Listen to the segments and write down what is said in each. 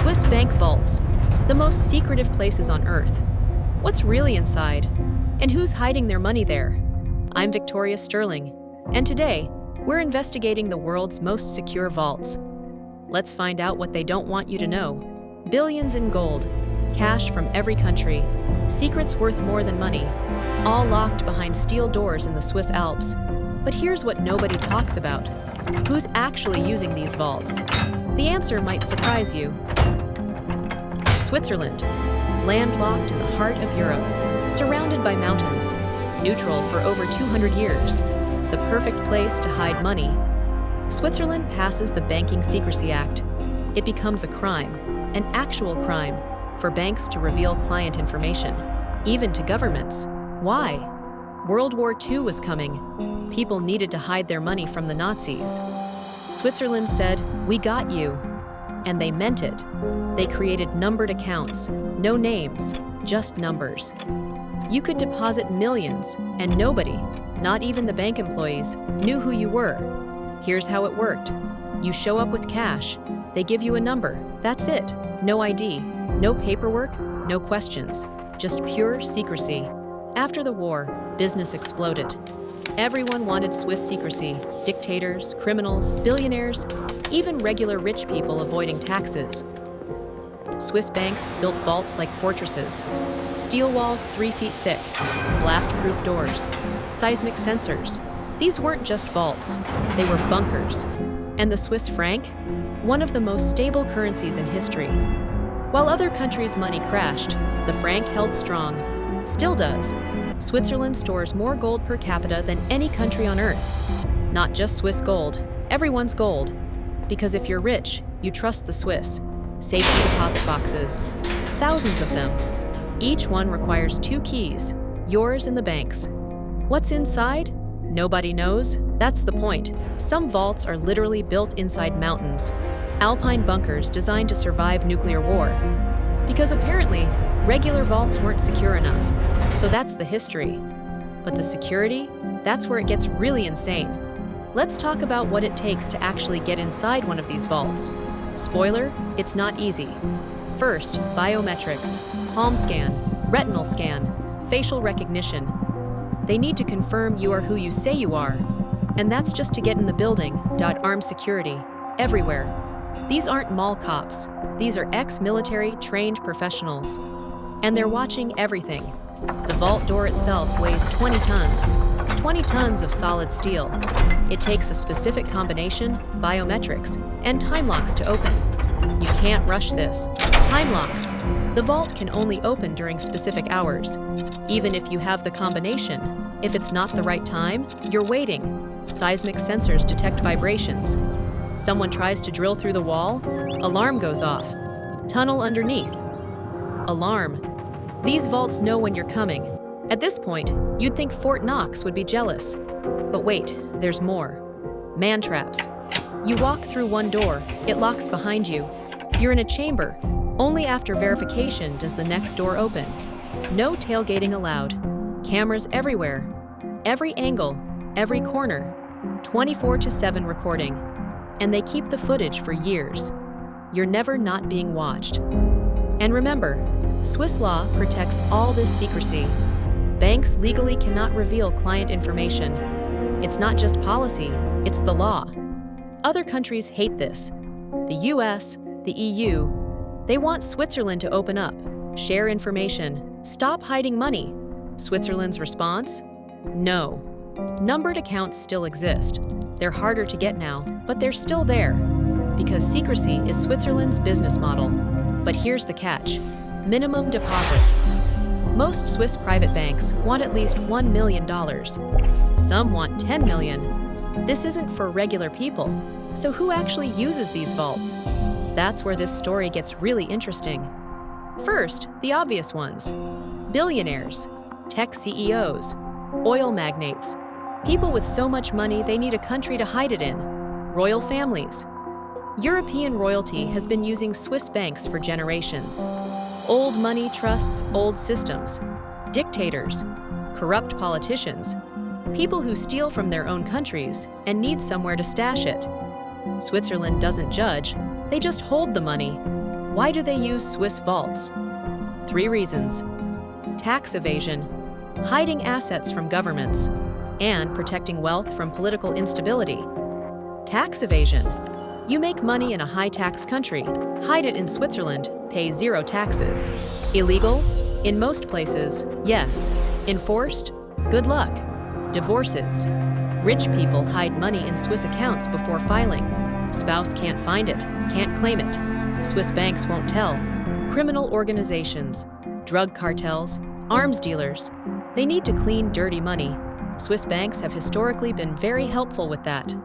Swiss bank vaults, the most secretive places on Earth. What's really inside? And who's hiding their money there? I'm Victoria Sterling, and today, we're investigating the world's most secure vaults. Let's find out what they don't want you to know. Billions in gold, cash from every country, secrets worth more than money, all locked behind steel doors in the Swiss Alps. But here's what nobody talks about. Who's actually using these vaults? The answer might surprise you. Switzerland, landlocked in the heart of Europe, surrounded by mountains, neutral for over 200 years, the perfect place to hide money. Switzerland passes the Banking Secrecy Act. It becomes a crime, an actual crime, for banks to reveal client information, even to governments. Why? World War II was coming. People needed to hide their money from the Nazis. Switzerland said, "We got you." And they meant it. They created numbered accounts, no names, just numbers. You could deposit millions, and nobody, not even the bank employees, knew who you were. Here's how it worked. You show up with cash. They give you a number. That's it. No ID, no paperwork, no questions. Just pure secrecy. After the war, business exploded. Everyone wanted Swiss secrecy. Dictators, criminals, billionaires, even regular rich people avoiding taxes. Swiss banks built vaults like fortresses. Steel walls 3 feet thick, blast-proof doors, seismic sensors. These weren't just vaults, they were bunkers. And the Swiss franc? One of the most stable currencies in history. While other countries' money crashed, the franc held strong. Still does. Switzerland stores more gold per capita than any country on Earth. Not just Swiss gold, everyone's gold. Because if you're rich, you trust the Swiss. Safety deposit boxes. Thousands of them. Each one requires 2 keys, yours and the bank's. What's inside? Nobody knows. That's the point. Some vaults are literally built inside mountains. Alpine bunkers designed to survive nuclear war. Because apparently, regular vaults weren't secure enough. So that's the history. But the security? That's where it gets really insane. Let's talk about what it takes to actually get inside one of these vaults. Spoiler, it's not easy. First, biometrics, palm scan, retinal scan, facial recognition. They need to confirm you are who you say you are. And that's just to get in the building. Armed security, everywhere. These aren't mall cops. These are ex-military trained professionals. And they're watching everything. The vault door itself weighs 20 tons. 20 tons of solid steel. It takes a specific combination, biometrics, and time locks to open. You can't rush this. Time locks. The vault can only open during specific hours. Even if you have the combination, if it's not the right time, you're waiting. Seismic sensors detect vibrations. Someone tries to drill through the wall, alarm goes off. Tunnel underneath. Alarm. These vaults know when you're coming. At this point, you'd think Fort Knox would be jealous. But wait, there's more. Man traps. You walk through one door, it locks behind you. You're in a chamber. Only after verification does the next door open. No tailgating allowed. Cameras everywhere. Every angle, every corner. 24/7 recording. And they keep the footage for years. You're never not being watched. And remember, Swiss law protects all this secrecy. Banks legally cannot reveal client information. It's not just policy, it's the law. Other countries hate this. The US, the EU, they want Switzerland to open up, share information, stop hiding money. Switzerland's response? No. Numbered accounts still exist. They're harder to get now, but they're still there. Because secrecy is Switzerland's business model. But here's the catch. Minimum deposits. Most Swiss private banks want at least $1 million. Some want 10 million. This isn't for regular people. So who actually uses these vaults? That's where this story gets really interesting. First, the obvious ones. Billionaires, tech CEOs, oil magnates, people with so much money they need a country to hide it in, royal families. European royalty has been using Swiss banks for generations. Old money trusts old systems. Dictators, corrupt politicians, people who steal from their own countries and need somewhere to stash it. Switzerland doesn't judge, they just hold the money. Why do they use Swiss vaults? 3 reasons: tax evasion, hiding assets from governments, and protecting wealth from political instability. Tax evasion. You make money in a high-tax country, hide it in Switzerland, pay 0 taxes. Illegal? In most places, yes. Enforced? Good luck. Divorces. Rich people hide money in Swiss accounts before filing. Spouse can't find it, can't claim it. Swiss banks won't tell. Criminal organizations, drug cartels, arms dealers. They need to clean dirty money. Swiss banks have historically been very helpful with that.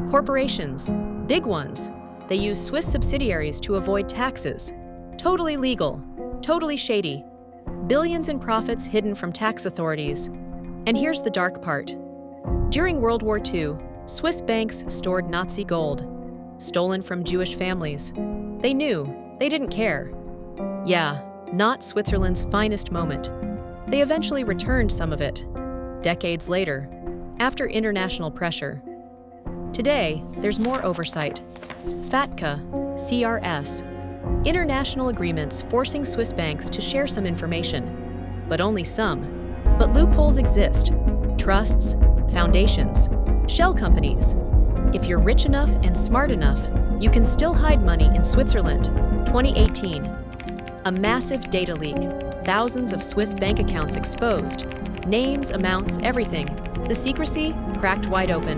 Corporations, big ones. They use Swiss subsidiaries to avoid taxes. Totally legal, totally shady. Billions in profits hidden from tax authorities. And here's the dark part. During World War II, Swiss banks stored Nazi gold, stolen from Jewish families. They knew, they didn't care. Yeah, not Switzerland's finest moment. They eventually returned some of it, decades later, after international pressure. Today, there's more oversight. FATCA, CRS, international agreements forcing Swiss banks to share some information, but only some. But loopholes exist. Trusts, foundations, shell companies. If you're rich enough and smart enough, you can still hide money in Switzerland. 2018. A massive data leak. Thousands of Swiss bank accounts exposed. Names, amounts, everything. The secrecy cracked wide open.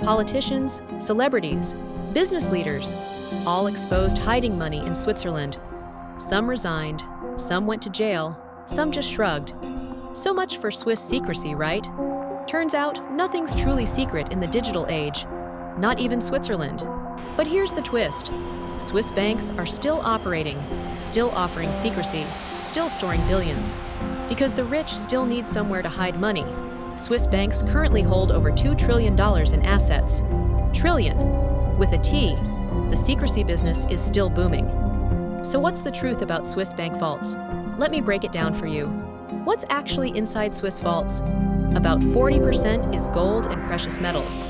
Politicians, celebrities, business leaders, all exposed hiding money in Switzerland. Some resigned, some went to jail, some just shrugged. So much for Swiss secrecy, right? Turns out, nothing's truly secret in the digital age, not even Switzerland. But here's the twist. Swiss banks are still operating, still offering secrecy, still storing billions. Because the rich still need somewhere to hide money. Swiss banks currently hold over $2 trillion in assets. Trillion. With a T, the secrecy business is still booming. So what's the truth about Swiss bank vaults? Let me break it down for you. What's actually inside Swiss vaults? About 40% is gold and precious metals,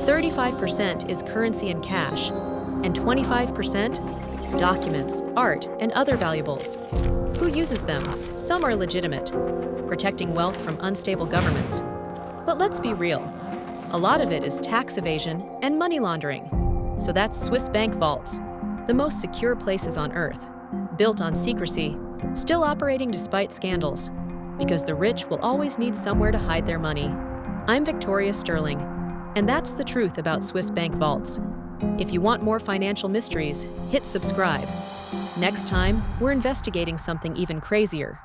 35% is currency and cash, and 25% documents, art, and other valuables. Who uses them? Some are legitimate, protecting wealth from unstable governments. But let's be real. A lot of it is tax evasion and money laundering. So that's Swiss bank vaults, the most secure places on earth, built on secrecy, still operating despite scandals, because the rich will always need somewhere to hide their money. I'm Victoria Sterling, and that's the truth about Swiss bank vaults. If you want more financial mysteries, hit subscribe. Next time, we're investigating something even crazier.